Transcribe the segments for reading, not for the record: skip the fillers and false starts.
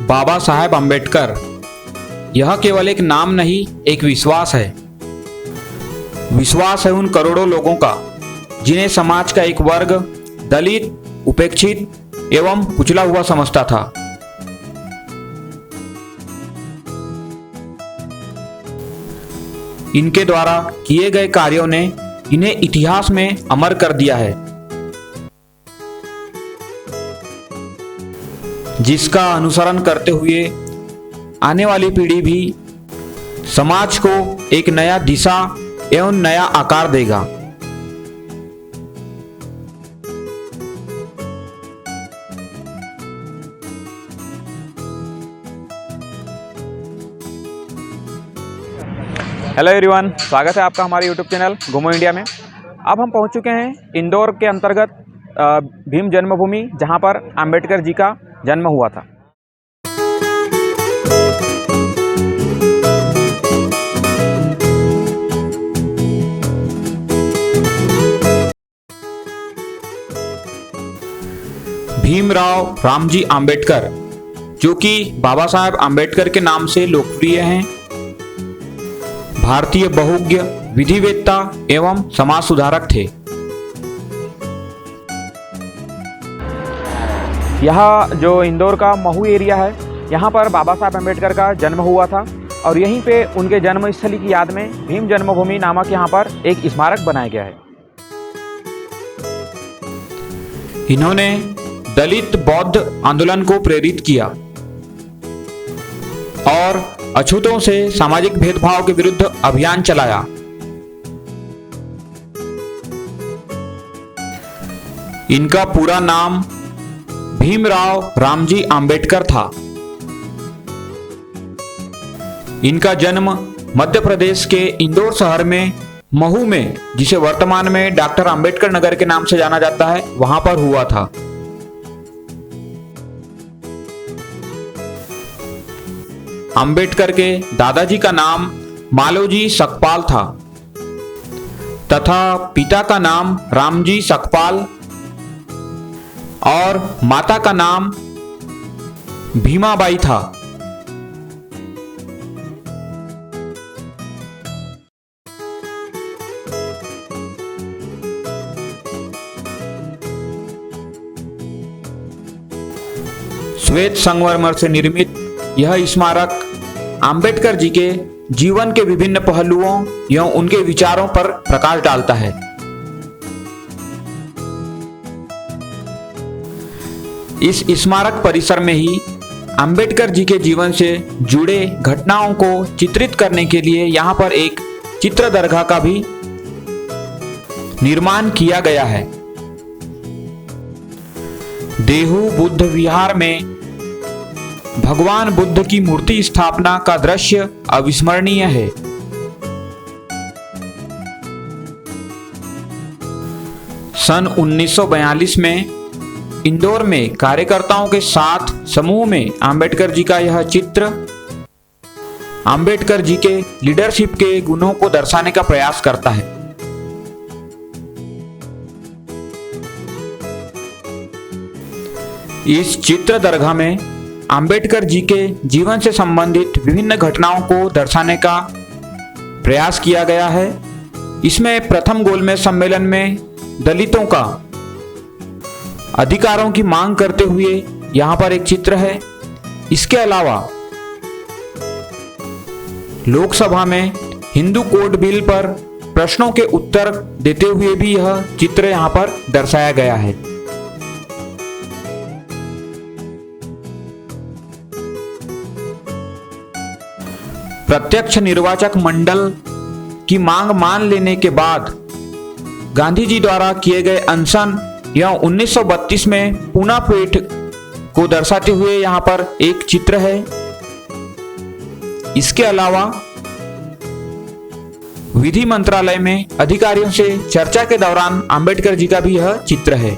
बाबा साहेब अम्बेडकर यह केवल एक नाम नहीं, एक विश्वास है। विश्वास है उन करोड़ों लोगों का जिन्हें समाज का एक वर्ग दलित, उपेक्षित एवं कुचला हुआ समझता था। इनके द्वारा किए गए कार्यों ने इन्हें इतिहास में अमर कर दिया है, जिसका अनुसरण करते हुए आने वाली पीढ़ी भी समाज को एक नया दिशा एवं नया आकार देगा। हेलो एवरीवन, स्वागत है आपका हमारे यूट्यूब चैनल घूमो इंडिया में। अब हम पहुंच चुके हैं इंदौर के अंतर्गत भीम जन्मभूमि, जहां पर अंबेडकर जी का जन्म हुआ था। भीमराव रामजी अंबेडकर, जो कि बाबा साहेब अंबेडकर के नाम से लोकप्रिय हैं, भारतीय बहुज्ञ, विधिवेत्ता एवं समाज सुधारक थे। यह जो इंदौर का महू एरिया है, यहाँ पर बाबा साहब अम्बेडकर का जन्म हुआ था और यहीं पे उनके जन्मस्थली की याद में भीम जन्मभूमि नामक यहाँ पर एक स्मारक बनाया गया है। इन्होंने दलित बौद्ध आंदोलन को प्रेरित किया और अछूतों से सामाजिक भेदभाव के विरुद्ध अभियान चलाया। इनका पूरा नाम भीमराव रामजी अंबेडकर था। इनका जन्म मध्य प्रदेश के इंदौर शहर में महू में, जिसे वर्तमान में डॉक्टर अंबेडकर नगर के नाम से जाना जाता है, वहां पर हुआ था। अंबेडकर के दादाजी का नाम मालोजी सकपाल था तथा पिता का नाम रामजी सकपाल और माता का नाम भीमाबाई था। श्वेत संगमरमर से निर्मित यह स्मारक अंबेडकर जी के जीवन के विभिन्न पहलुओं एवं उनके विचारों पर प्रकाश डालता है। इस स्मारक परिसर में ही अंबेडकर जी के जीवन से जुड़े घटनाओं को चित्रित करने के लिए यहाँ पर एक चित्र दरगाह का भी निर्माण किया गया है। देहू बुद्ध विहार में भगवान बुद्ध की मूर्ति स्थापना का दृश्य अविस्मरणीय है। सन 1942 में इंदौर में कार्यकर्ताओं के साथ समूह में अंबेडकर जी का यह चित्र अंबेडकर जी के लीडरशिप के गुणों को दर्शाने का प्रयास करता है। इस चित्र दरगाह में अंबेडकर जी के जीवन से संबंधित विभिन्न घटनाओं को दर्शाने का प्रयास किया गया है। इसमें प्रथम गोलमेज सम्मेलन में दलितों का अधिकारों की मांग करते हुए यहाँ पर एक चित्र है। इसके अलावा लोकसभा में हिंदू कोड बिल पर प्रश्नों के उत्तर देते हुए भी यह चित्र यहाँ पर दर्शाया गया है। प्रत्यक्ष निर्वाचक मंडल की मांग मान लेने के बाद गांधी जी द्वारा किए गए अनशन यह 1932 में पूना पेठ को दर्शाते हुए यहाँ पर एक चित्र है। इसके अलावा विधि मंत्रालय में अधिकारियों से चर्चा के दौरान अंबेडकर जी का भी यह चित्र है।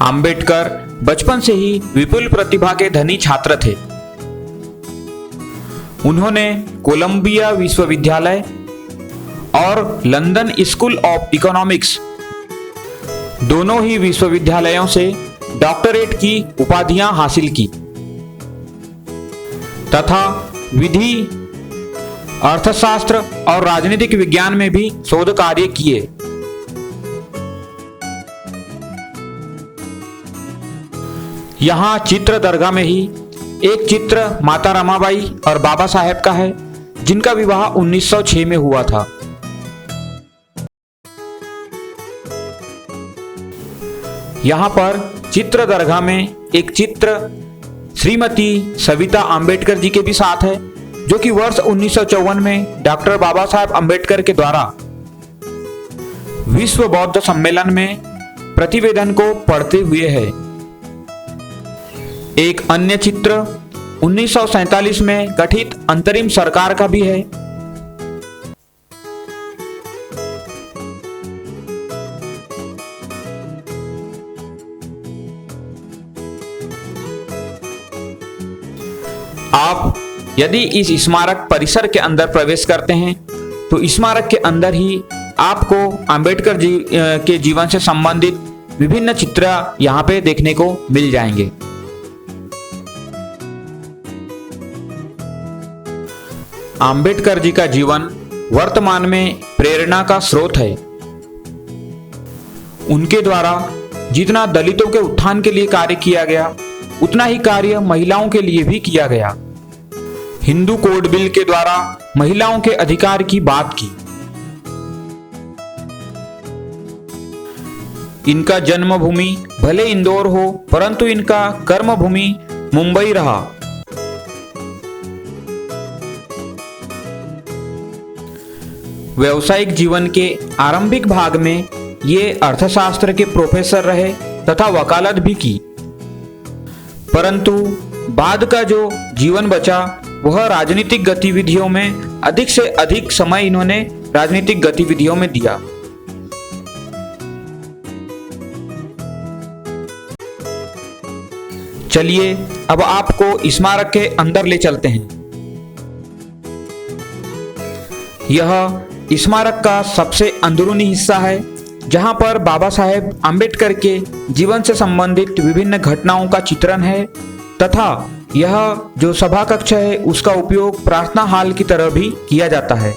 अंबेडकर बचपन से ही विपुल प्रतिभा के धनी छात्र थे। उन्होंने कोलंबिया विश्वविद्यालय और लंदन स्कूल ऑफ इकोनॉमिक्स दोनों ही विश्वविद्यालयों से डॉक्टरेट की उपाधियां हासिल की तथा विधि, अर्थशास्त्र और राजनीतिक विज्ञान में भी शोध कार्य किए। यहाँ चित्रदर्गा में ही एक चित्र माता रमाबाई और बाबा साहेब का है, जिनका विवाह 1906 में हुआ था। यहाँ पर चित्रदर्गा में एक चित्र श्रीमती सविता अंबेडकर जी के भी साथ है, जो कि वर्ष 1954 में डॉक्टर बाबा साहेब अंबेडकर के द्वारा विश्व बौद्ध सम्मेलन में प्रतिवेदन को पढ़ते हुए है। एक अन्य चित्र 1947 में गठित अंतरिम सरकार का भी है। आप यदि इस स्मारक परिसर के अंदर प्रवेश करते हैं तो स्मारक के अंदर ही आपको अंबेडकर जी के जीवन से संबंधित विभिन्न चित्र यहाँ पे देखने को मिल जाएंगे। अंबेडकर जी का जीवन वर्तमान में प्रेरणा का स्रोत है। उनके द्वारा जितना दलितों के उत्थान के लिए कार्य किया गया, उतना ही कार्य महिलाओं के लिए भी किया गया। हिंदू कोड बिल के द्वारा महिलाओं के अधिकार की बात की। इनका जन्मभूमि भले इंदौर हो, परंतु इनका कर्मभूमि मुंबई रहा। व्यावसायिक जीवन के आरंभिक भाग में ये अर्थशास्त्र के प्रोफेसर रहे तथा वकालत भी की, परंतु बाद का जो जीवन बचा वह राजनीतिक गतिविधियों में अधिक से अधिक समय इन्होंने राजनीतिक गतिविधियों में दिया। चलिए अब आपको स्मारक के अंदर ले चलते हैं। यह स्मारक का सबसे अंदरूनी हिस्सा है, जहां पर बाबा साहेब अंबेडकर के जीवन से संबंधित विभिन्न घटनाओं का चित्रण है तथा यह जो सभा कक्ष है उसका उपयोग प्रार्थना हॉल की तरह भी किया जाता है।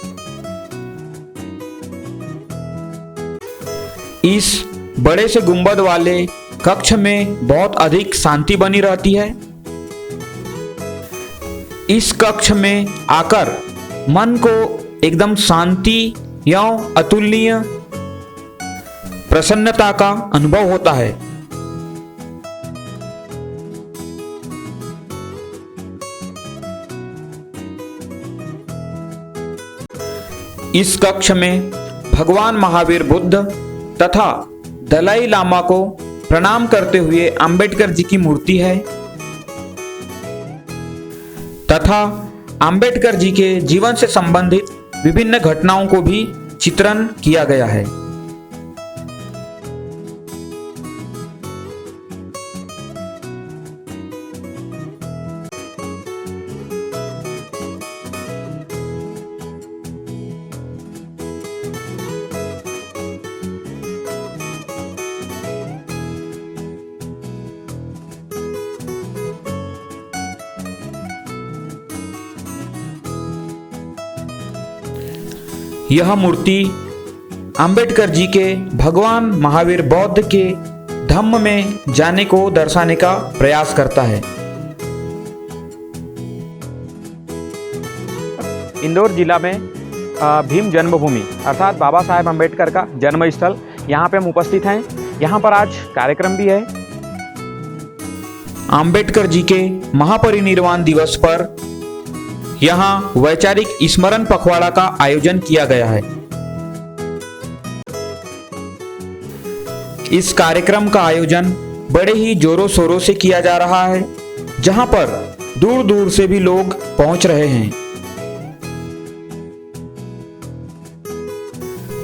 इस बड़े से गुंबद वाले कक्ष में बहुत अधिक शांति बनी रहती है। इस कक्ष में आकर मन को एकदम शांति एवं अतुलनीय प्रसन्नता का अनुभव होता है। इस कक्ष में भगवान महावीर बुद्ध तथा दलाई लामा को प्रणाम करते हुए अंबेडकर जी की मूर्ति है तथा अंबेडकर जी के जीवन से संबंधित विभिन्न घटनाओं को भी चित्रण किया गया है। यह मूर्ति अंबेडकर जी के भगवान महावीर बौद्ध के धम्म में जाने को दर्शाने का प्रयास करता है। इंदौर जिला में भीम जन्मभूमि अर्थात बाबा साहेब अंबेडकर का जन्म स्थल, यहाँ पे हम उपस्थित हैं। यहाँ पर आज कार्यक्रम भी है। अंबेडकर जी के महापरिनिर्वाण दिवस पर यहाँ वैचारिक स्मरण पखवाड़ा का आयोजन किया गया है। इस कार्यक्रम का आयोजन बड़े ही जोरों शोरों से किया जा रहा है, जहां पर दूर दूर से भी लोग पहुंच रहे हैं।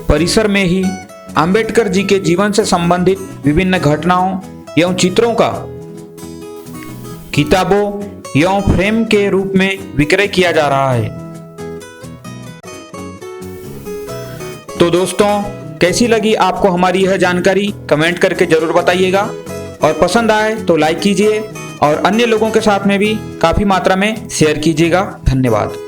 परिसर में ही अंबेडकर जी के जीवन से संबंधित विभिन्न घटनाओं एवं चित्रों का किताबों एवं फ्रेम के रूप में विक्रय किया जा रहा है। तो दोस्तों, कैसी लगी आपको हमारी यह जानकारी कमेंट करके जरूर बताइएगा, और पसंद आए तो लाइक कीजिए और अन्य लोगों के साथ में भी काफ़ी मात्रा में शेयर कीजिएगा। धन्यवाद।